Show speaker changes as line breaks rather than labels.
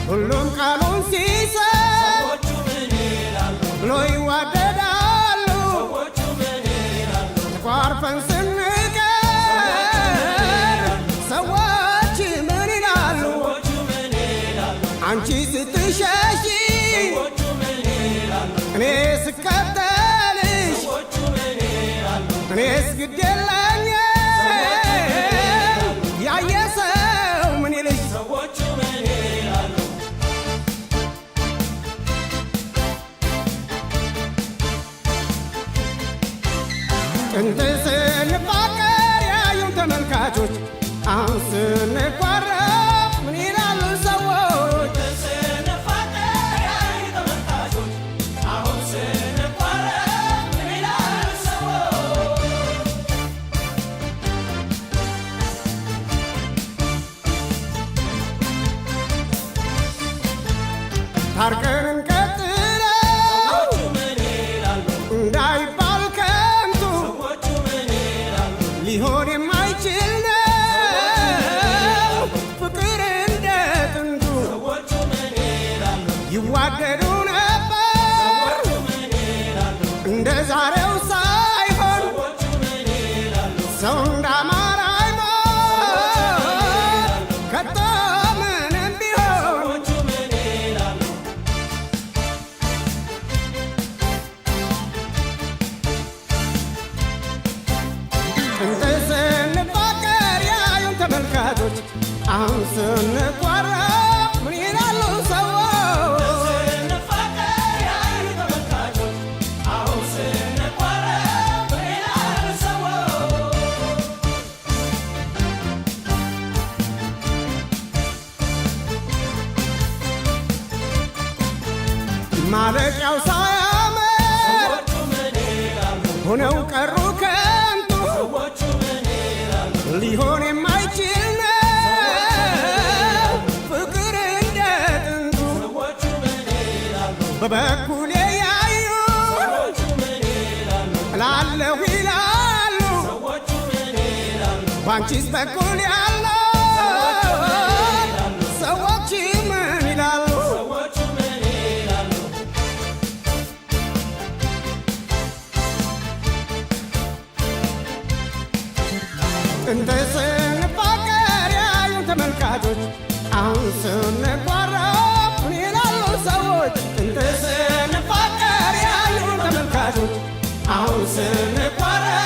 ሁሉም ቃሉን ሲሰጥ ብሎ ይዋደዳሉ ተቋርፈን ስንቀር ሰዎች ምን ይላሉ አንቺ ስትሸሺ እኔ ስከተልሽ እኔስ ግድ የለኝ ያየ ሰው ምን ይልሽ ጥንት ስንፋቀር ያዩን ተመልካቾች አሁን ስንቋረብ ምን ይላሉ ሰዎች ታርቀን እንቀጥለው እንዳይባል ከንቱ ሊሆን የማይችል ነው ፍቅር እንደ ጥንቱ ይዋደዱ ነበር እንደ ዛሬው ሳይሆን ሰው እንዳማራ አይሞት ከቶ ምንም ቢሆን ጥንት ስንፋቀር ያዩን ተመልካቾች አሁን ስንቋረብ ምን ይላሉ ሰዎች ማለቂያው ሳያምር ሆነው ቀሩ ከንቱ ሊሆን የማይችል ነው ፍቅር እንደ ጥንቱ በበኩሌ ያዩ እላለሁ ይላሉ ባንቺስ በኩል ያለው ሰዎች ምን ይላሉ ጥንት ስንፋቀር ያዩን ተመልካቾች አሁን ስንቋረብ ምን ይላሉ ሰዎች ጥንት ስንፋቀር ያዩን ተመልካቾች አሁን ስንቋረብ